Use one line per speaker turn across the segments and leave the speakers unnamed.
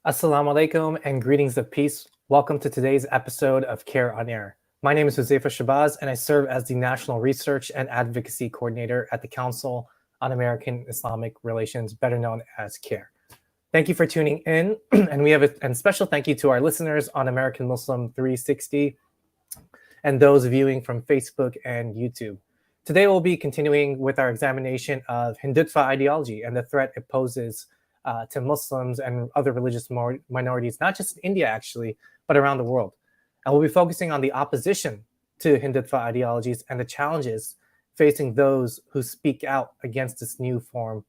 Assalamu alaikum and greetings of peace. Welcome to today's episode of CAIR on Air. My name is Huzaifa Shabazz, and I serve as the National Research and Advocacy Coordinator at the Council on American Islamic Relations, better known as CAIR. Thank you for tuning in, and we have a special thank you to our listeners on American Muslim 360 and those viewing from Facebook and YouTube. Today we'll be continuing with our examination of Hindutva ideology and the threat it poses to Muslims and other religious minorities, not just in India actually, but around the world. And we'll be focusing on the opposition to Hindutva ideologies and the challenges facing those who speak out against this new form,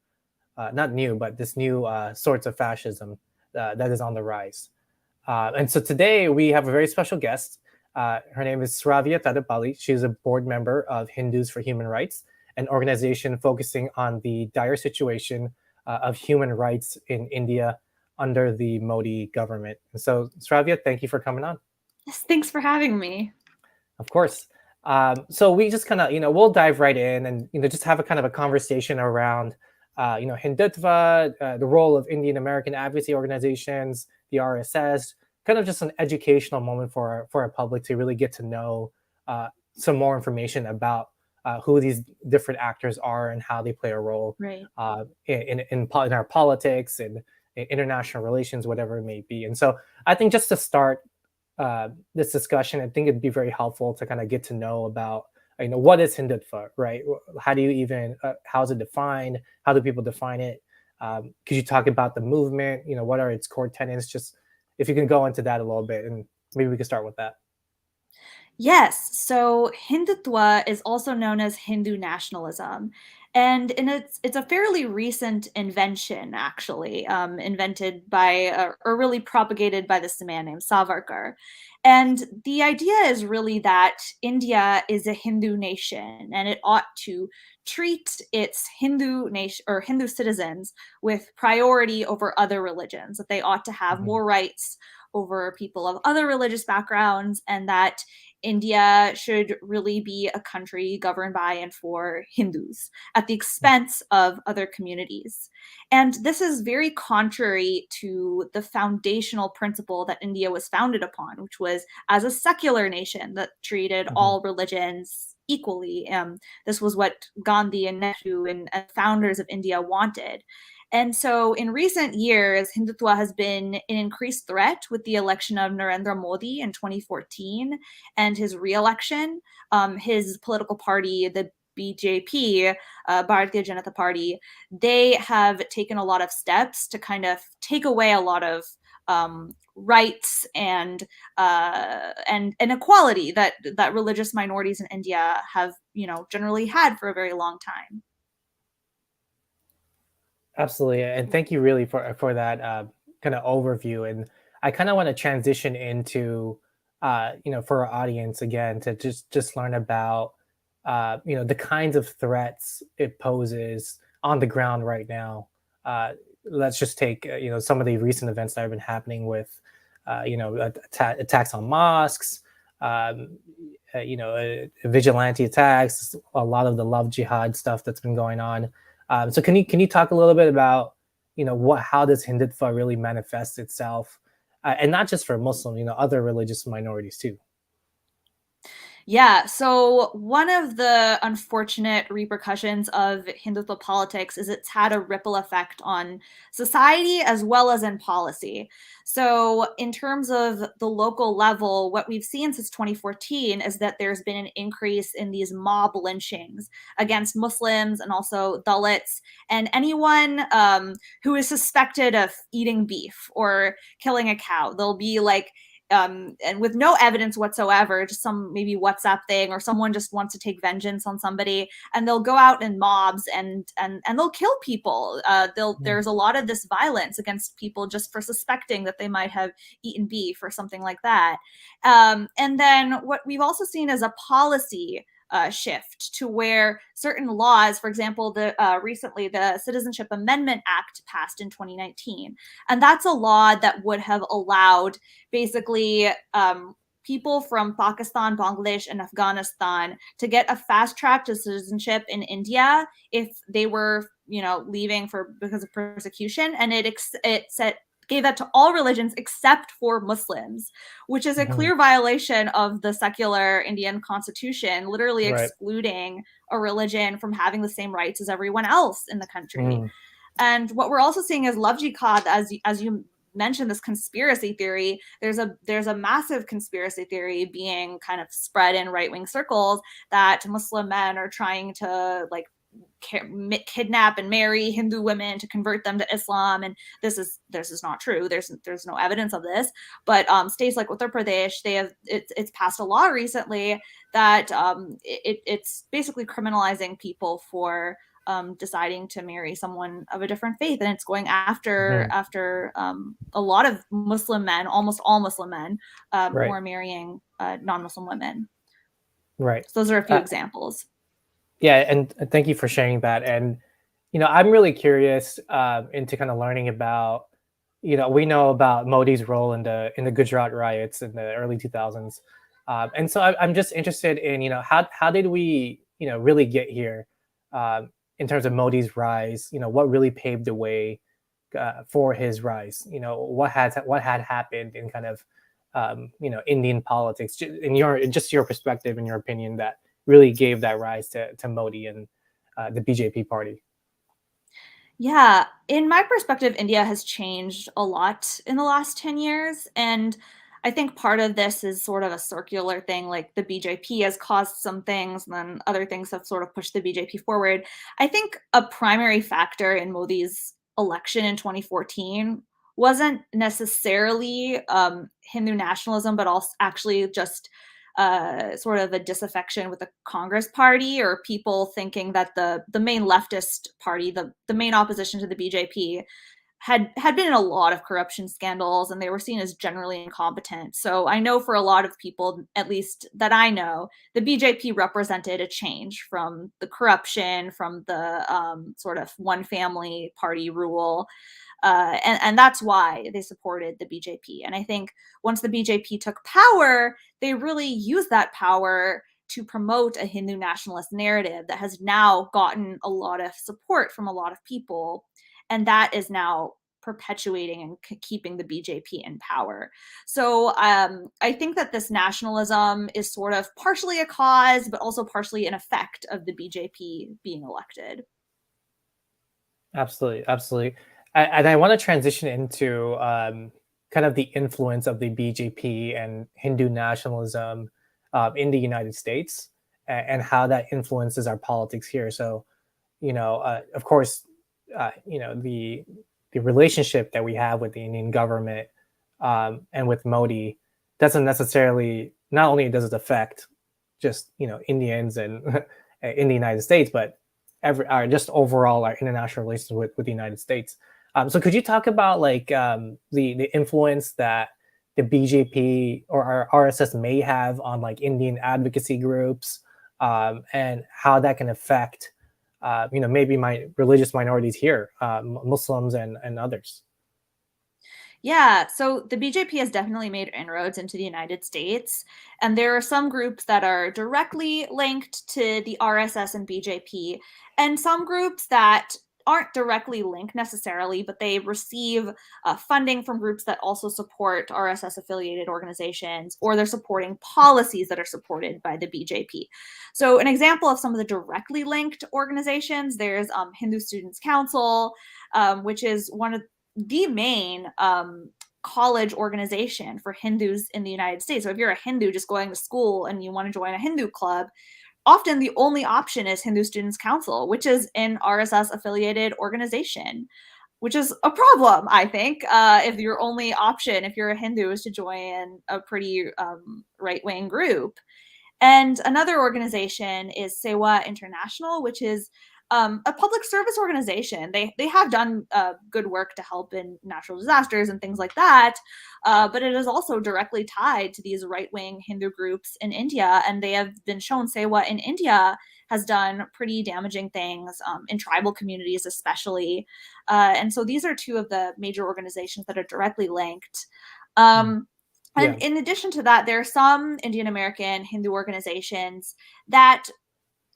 not new, but this new sorts of fascism that is on the rise. And so today we have a very special guest. Her name is Sravya Tadepalli. She's a board member of Hindus for Human Rights, an organization focusing on the dire situation of human rights in India under the Modi government. And so, Sravya, thank you for coming on.
Yes, thanks for having me.
Of course. So we just kind of, we'll dive right in and, just have a kind of a conversation around, Hindutva, the role of Indian American advocacy organizations, the RSS, kind of just an educational moment for our public to really get to know some more information about who these different actors are and how they play a role in our politics and in international relations, whatever it may be. And so I think just to start this discussion, I think it'd be very helpful to kind of get to know about, what is Hindutva, right? How do you even, how is it defined? How do people define it? Could you talk about the movement? What are its core tenets? Just if you can go into that a little bit, and maybe we can start with that.
Yes, so Hindutva is also known as Hindu nationalism. And it's a fairly recent invention, actually, invented by, or really propagated by this man named Savarkar. And the idea is really that India is a Hindu nation, and it ought to treat its Hindu nation or Hindu citizens with priority over other religions, that they ought to have more rights over people of other religious backgrounds, and that India should really be a country governed by and for Hindus at the expense of other communities. And this is very contrary to the foundational principle that India was founded upon, which was as a secular nation that treated all religions equally. This was what Gandhi and Nehru and founders of India wanted. And so in recent years, Hindutva has been an increased threat with the election of Narendra Modi in 2014 and his re-election. His political party, the BJP, Bharatiya Janata Party, they have taken a lot of steps to kind of take away a lot of rights and equality that religious minorities in India have, generally had for a very long time.
Absolutely, and thank you really for that kind of overview. And I kind of want to transition into, for our audience again to just learn about, the kinds of threats it poses on the ground right now. Let's just take, some of the recent events that have been happening with, attacks on mosques, vigilante attacks, a lot of the love jihad stuff that's been going on. So can you talk a little bit about, how does Hindutva really manifest itself, and not just for Muslim, other religious minorities too?
Yeah, so one of the unfortunate repercussions of Hindutva politics is it's had a ripple effect on society as well as in policy. So, in terms of the local level, what we've seen since 2014 is that there's been an increase in these mob lynchings against Muslims and also Dalits and anyone who is suspected of eating beef or killing a cow. They'll be like, and with no evidence whatsoever, just some maybe WhatsApp thing, or someone just wants to take vengeance on somebody, and they'll go out in mobs and they'll kill people. There's a lot of this violence against people just for suspecting that they might have eaten beef or something like that. And then what we've also seen is a policy shift to where certain laws, for example, recently the Citizenship Amendment Act passed in 2019, and that's a law that would have allowed basically people from Pakistan, Bangladesh, and Afghanistan to get a fast track to citizenship in India if they were, leaving because of persecution, and it gave that to all religions except for Muslims, which is a clear violation of the secular Indian constitution, literally
Right.
excluding a religion from having the same rights as everyone else in the country.
Mm.
And what we're also seeing is love jihad, as you mentioned, this conspiracy theory. There's a massive conspiracy theory being kind of spread in right-wing circles that Muslim men are trying to like kidnap and marry Hindu women to convert them to Islam, and this is not true. There's no evidence of this, but states like Uttar Pradesh, it's passed a law recently that it's basically criminalizing people for deciding to marry someone of a different faith, and it's going after a lot of Muslim men, almost all Muslim men, who are marrying non-Muslim women.
Right.
So those are a few examples.
Yeah, and thank you for sharing that. And I'm really curious into kind of learning about, we know about Modi's role in the Gujarat riots in the early 2000s, and so I'm just interested in how did we really get here in terms of Modi's rise? What really paved the way for his rise? What had happened in kind of Indian politics in your perspective, in your opinion, that really gave that rise to Modi and the BJP party?
Yeah, in my perspective, India has changed a lot in the last 10 years. And I think part of this is sort of a circular thing, like the BJP has caused some things, and then other things have sort of pushed the BJP forward. I think a primary factor in Modi's election in 2014 wasn't necessarily Hindu nationalism, but also actually just sort of a disaffection with the Congress party, or people thinking that the main leftist party, the main opposition to the BJP, had been in a lot of corruption scandals, and they were seen as generally incompetent. So I know for a lot of people, at least that I know, the BJP represented a change from the corruption, from the sort of one family party rule. And that's why they supported the BJP. And I think once the BJP took power, they really used that power to promote a Hindu nationalist narrative that has now gotten a lot of support from a lot of people. And that is now perpetuating and keeping the BJP in power. So I think that this nationalism is sort of partially a cause, but also partially an effect of the BJP being elected.
Absolutely, absolutely. And I want to transition into kind of the influence of the BJP and Hindu nationalism in the United States, and how that influences our politics here. So, of course, the relationship that we have with the Indian government and with Modi doesn't necessarily, not only does it affect just Indians and in the United States, but just overall our international relations with the United States. So could you talk about like the influence that the BJP or our RSS may have on like Indian advocacy groups, and how that can affect maybe religious minorities here, Muslims and others?
Yeah, so the BJP has definitely made inroads into the United States, and there are some groups that are directly linked to the RSS and BJP, and some groups that aren't directly linked necessarily, but they receive funding from groups that also support RSS affiliated organizations, or they're supporting policies that are supported by the BJP. So, an example of some of the directly linked organizations, there's Hindu Students Council, which is one of the main college organization for Hindus in the United States. So if you're a Hindu just going to school and you want to join a Hindu club, often the only option is Hindu Students Council, which is an RSS affiliated organization, which is a problem, I think, if your only option, if you're a Hindu, is to join a pretty right-wing group. And another organization is Sewa International, which is a public service organization. They have done good work to help in natural disasters and things like that, but it is also directly tied to these right-wing Hindu groups in India, and they have been shown Sewa in India has done pretty damaging things in tribal communities especially. And so these are two of the major organizations that are directly linked. And in addition to that, there are some Indian American Hindu organizations that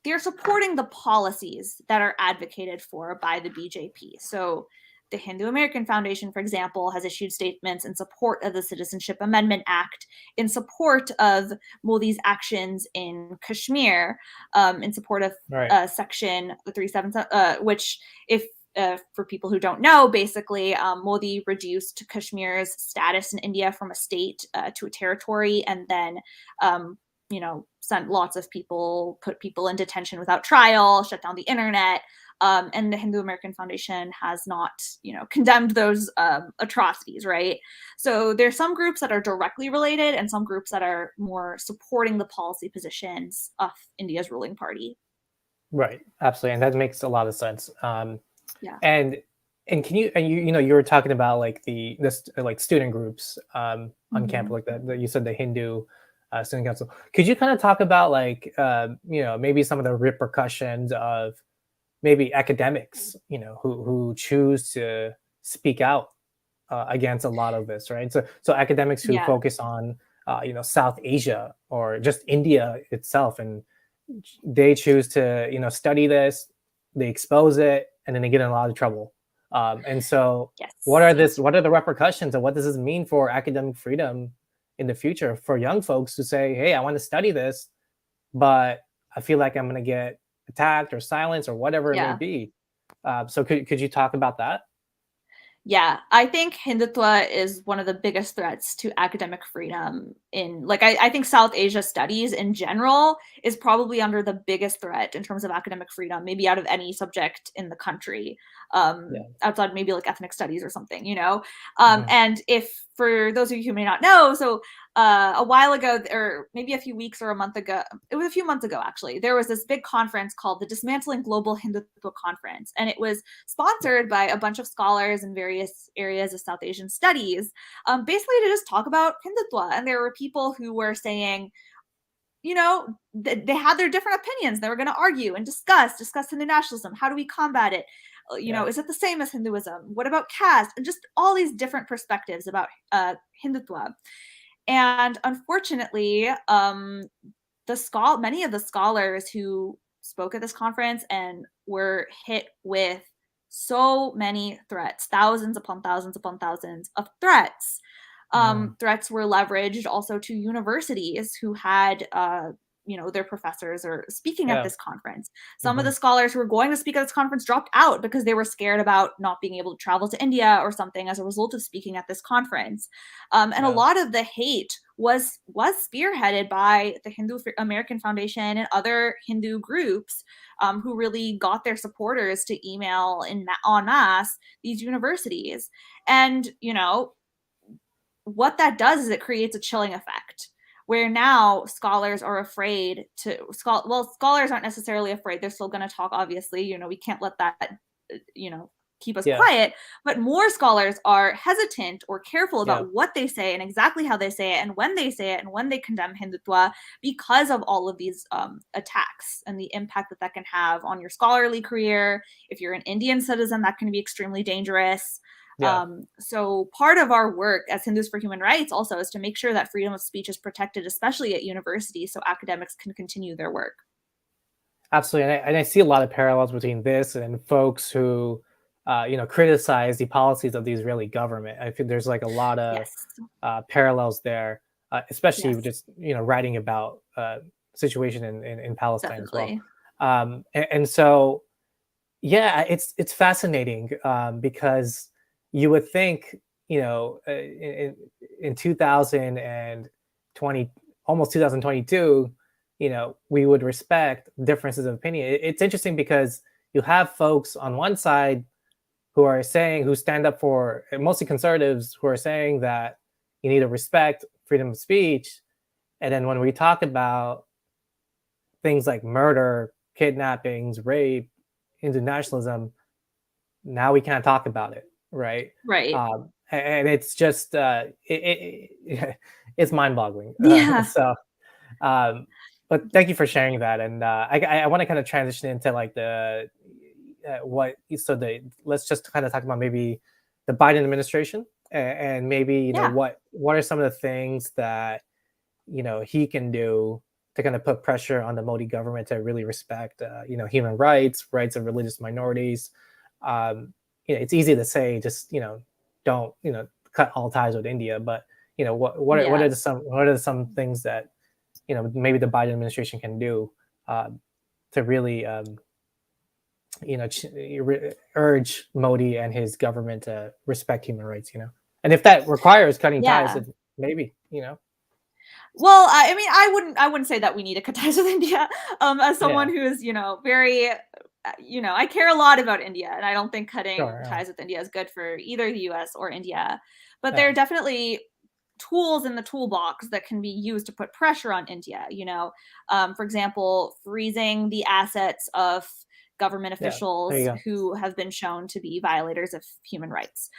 they're supporting the policies that are advocated for by the BJP. So the Hindu American Foundation, for example, has issued statements in support of the Citizenship Amendment Act, in support of Modi's actions in Kashmir, in support of
Right.
Section 377, which, if for people who don't know, basically, Modi reduced Kashmir's status in India from a state to a territory, and then, sent lots of put people in detention without trial, shut down the internet. And the Hindu American Foundation has not, condemned those atrocities, right? So there's some groups that are directly related and some groups that are more supporting the policy positions of India's ruling party.
Right. Absolutely. And that makes a lot of sense.
Yeah.
And can you were talking about like this like student groups on campus, like that you said, the Hindu student council. Could you kind of talk about like maybe some of the repercussions of maybe academics who choose to speak out against a lot of this, right? So academics who
Yeah.
focus on South Asia or just India itself, and they choose to study this, they expose it, and then they get in a lot of trouble. And so
Yes.
what are the repercussions, and what does this mean for academic freedom in the future for young folks who say, hey, I want to study this, but I feel like I'm going to get attacked or silenced or whatever it may
Yeah.
be. So could you talk about that?
Yeah, I think Hindutva is one of the biggest threats to academic freedom I think South Asia studies in general is probably under the biggest threat in terms of academic freedom, maybe out of any subject in the country,
Yeah.
outside maybe like ethnic studies or something,
Mhm.
And if, for those of you who may not know, so a while ago, or maybe a few weeks or a month ago, it was a few months ago actually, there was this big conference called the Dismantling Global Hindutva Conference, and it was sponsored by a bunch of scholars in various areas of South Asian studies, basically to just talk about Hindutva. And there were people who were saying, they had their different opinions. They were going to argue and discuss Hindu nationalism. How do we combat it?
Yeah.
Is it the same as Hinduism? What about caste? And just all these different perspectives about Hindutva. And unfortunately, many of the scholars who spoke at this conference and were hit with so many threats, thousands upon thousands upon thousands of threats.
Mhm.
Threats were leveraged also to universities who had their professors are speaking at
Yeah.
this conference. Some of the
Mhm.
scholars who were going to speak at this conference dropped out because they were scared about not being able to travel to India or something as a result of speaking at this conference. And a
Yeah.
lot of the hate was spearheaded by the Hindu American Foundation and other Hindu groups, who really got their supporters to email en masse these universities. And what that does is it creates a chilling effect where now scholars are afraid to scholars aren't necessarily afraid. They're still going to talk, obviously. We can't let that keep us
Yeah.
quiet, but more scholars are hesitant or careful
Yeah.
about what they say and exactly how they say it and when they say it and when they condemn Hindutva, because of all of these attacks and the impact that that can have on your scholarly career. If you're an Indian citizen, that can be extremely dangerous.
Yeah.
So part of our work as Hindus for Human Rights also is to make sure that freedom of speech is protected, especially at universities, so academics can continue their work.
Absolutely. And I see a lot of parallels between this and folks who criticize the policies of the Israeli government. I think there's like a lot of
Yes.
parallels there, especially
Yes.
just writing about situation in Palestine as well.
Definitely.
And so yeah, it's fascinating, because you would think, in 2020, almost 2022, we would respect differences of opinion. It's interesting because you have folks on one side who stand up for, mostly conservatives, who are saying that you need to respect freedom of speech. And then when we talk about things like murder, kidnappings, rape, into nationalism, now we can't talk about it, right?
Right.
And it's just it's mind-boggling.
Yeah.
Um, but thank you for sharing that, and I want to kind of transition into like the what so the let's just kind of talk about maybe the Biden administration, and maybe
Yeah.
what are some of the things that he can do to kind of put pressure on the Modi government to really respect human rights of religious minorities, um, it's easy to say just don't cut all ties with India, but what
Yeah.
are some things that maybe the Biden administration can do to really urge Modi and his government to respect human rights, and if that requires cutting ties,
Yeah.
then maybe.
Well, I mean, I wouldn't say that we need to cut ties with India. As someone
Yeah,
who is, very, I care a lot about India, and I don't think cutting
sure.
ties with India is good for either the U.S. or India. But there
Yeah,
are definitely tools in the toolbox that can be used to put pressure on India. For example, freezing the assets of government
yeah. There
officials
you go.
who have been shown to be violators of human rights.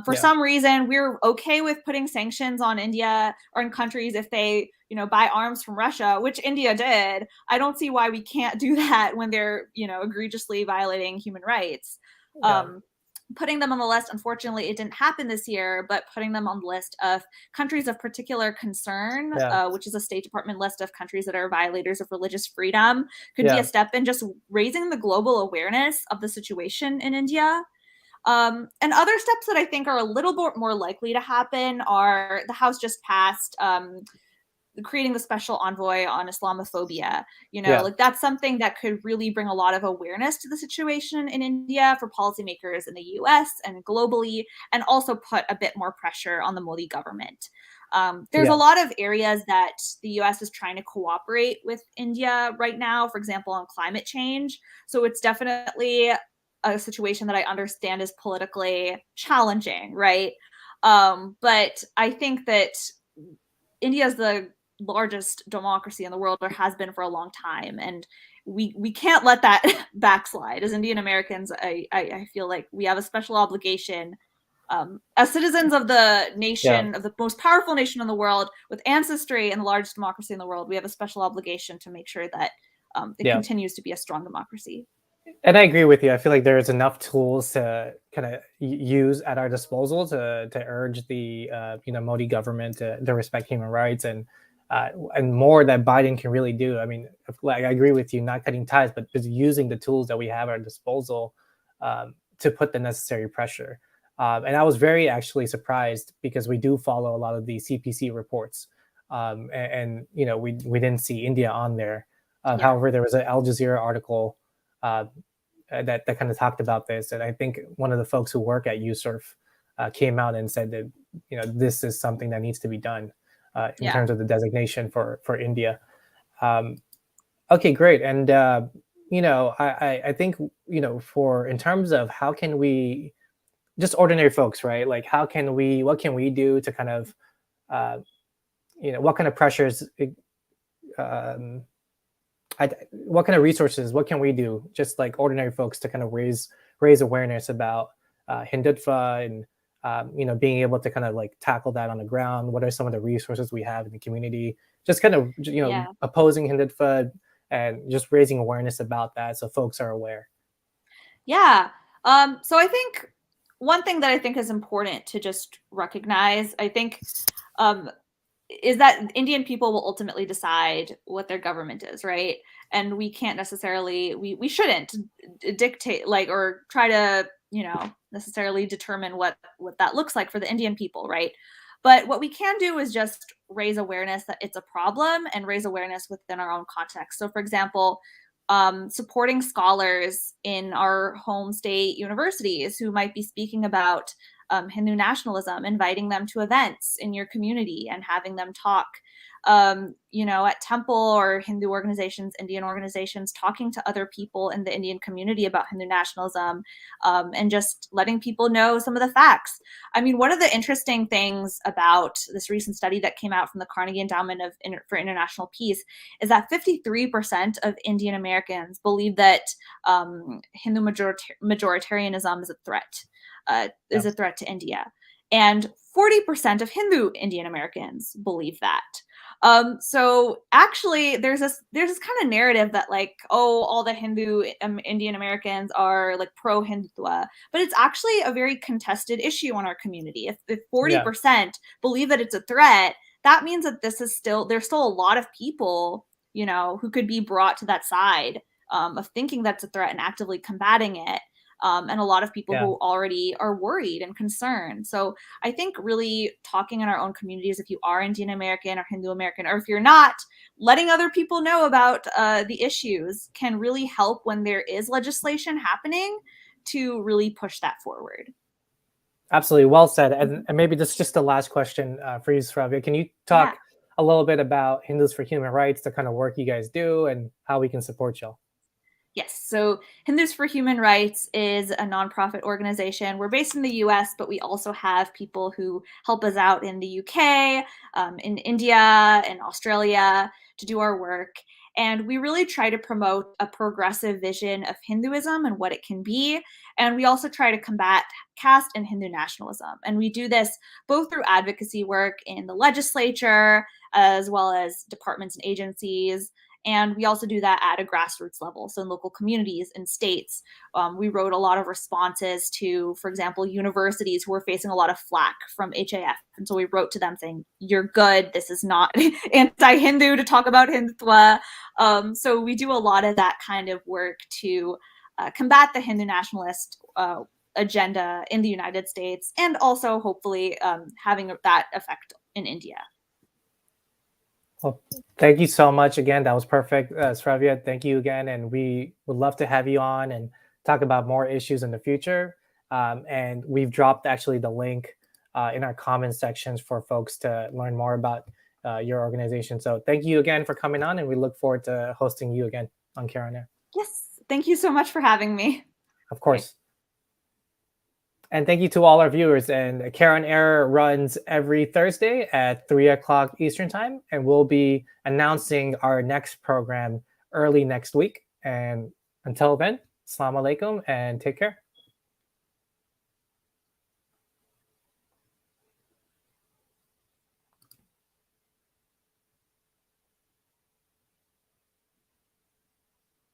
For
Yeah,
some reason, we're okay with putting sanctions on India or in countries if they, buy arms from Russia, which India did. I don't see why we can't do that when they're, egregiously violating human rights.
yeah,
Putting them on the list, unfortunately, it didn't happen this year, but putting them on the list of countries of particular concern,
yeah,
which is a State Department list of countries that are violators of religious freedom, could be a
yeah,
step in just raising the global awareness of the situation in India. And other steps that I think are a little bit more likely to happen are the House just passed creating the special envoy on Islamophobia.
yeah,
Like that's something that could really bring a lot of awareness to the situation in India for policymakers in the US and globally, and also put a bit more pressure on the Modi government. There's a
yeah,
lot of areas that the US is trying to cooperate with India right now, for example, on climate change. So it's definitely a situation that I understand is politically challenging, right? But I think that India is the largest democracy in the world, or has been for a long time, and we can't let that backslide. As Indian Americans, I feel like we have a special obligation, as citizens of the
yeah,
nation, of the most powerful nation in the world, with ancestry and the largest democracy in the world. We have a special obligation to make sure that it
yeah.
continues to be a strong democracy.
And I agree with you. I feel like there's enough tools to kind of use at our disposal to urge the Modi government to respect human rights and more that Biden can really do. I mean, like I agree with you, not cutting ties, but just using the tools that we have at our disposal to put the necessary pressure. And I was very actually surprised because we do follow a lot of the CPC reports, and we didn't see India on there.
Yeah.
However, there was an Al Jazeera article uh, that kind of talked about this, and I think one of the folks who work at USURF came out and said that this is something that needs to be done in
Yeah.
terms of the designation for India. Um, okay, great, and I think for in terms of how can we just ordinary folks, right? Like what can we do to kind of uh, what kind of pressures um, what kind of resources, what can we do, just like ordinary folks, to kind of raise awareness about Hindutva and being able to kind of like tackle that on the ground? What are some of the resources we have in the community? Just kind of
Yeah.
opposing Hindutva and just raising awareness about that so folks are aware.
Yeah. So I think one thing that I think is important to just recognize, I think, um, is that Indian people will ultimately decide what their government is, right? And we can't necessarily, we shouldn't dictate, like, or try to, necessarily determine what that looks like for the Indian people, right? But what we can do is just raise awareness that it's a problem and raise awareness within our own context. So, for example, supporting scholars in our home state universities who might be speaking about Hindu nationalism, inviting them to events in your community and having them talk, at temple or Hindu organizations, Indian organizations, talking to other people in the Indian community about Hindu nationalism, and just letting people know some of the facts. I mean, one of the interesting things about this recent study that came out from the Carnegie Endowment for International Peace is that 53% of Indian Americans believe that Hindu majoritarianism is a threat,
Yeah,
to India. And 40% of Hindu Indian Americans believe that. So actually, there's this kind of narrative that, like, oh, all the Hindu Indian Americans are like pro Hindutva, but it's actually a very contested issue in our community. If
yeah,
40% believe that it's a threat, that means that there's still a lot of people, who could be brought to that side, of thinking that's a threat and actively combating it. and a lot of people
Yeah.
who already are worried and concerned. So I think really talking in our own communities, if you are Indian American or Hindu American, or if you're not, letting other people know about the issues can really help when there is legislation happening to really push that forward.
Absolutely, well said. And maybe this is just the last question for you, Sravya. Can you
Yeah.
talk a little bit about Hindus for Human Rights, the kind of work you guys do, and how we can support y'all?
Yes. So Hindus for Human Rights is a nonprofit organization. We're based in the US, but we also have people who help us out in the UK, in India, and Australia to do our work. And we really try to promote a progressive vision of Hinduism and what it can be. And we also try to combat caste and Hindu nationalism. And we do this both through advocacy work in the legislature, as well as departments and agencies, and we also do that at a grassroots level. So in local communities and states, we wrote a lot of responses to, for example, universities who were facing a lot of flack from HAF. And so we wrote to them saying, you're good. This is not anti-Hindu to talk about Hindutva. So we do a lot of that kind of work to combat the Hindu nationalist agenda in the United States, and also hopefully having that effect in India.
Well, thank you so much again. That was perfect, Sravya. Thank you again, and we would love to have you on and talk about more issues in the future. And we've dropped actually the link in our comments sections for folks to learn more about your organization. So thank you again for coming on, and we look forward to hosting you again on CAIR on Air.
Yes, thank you so much for having me.
Of course. And thank you to all our viewers. And CAIR on Air runs every Thursday at 3 o'clock Eastern Time. And we'll be announcing our next program early next week. And until then, Assalamu alaikum and take care.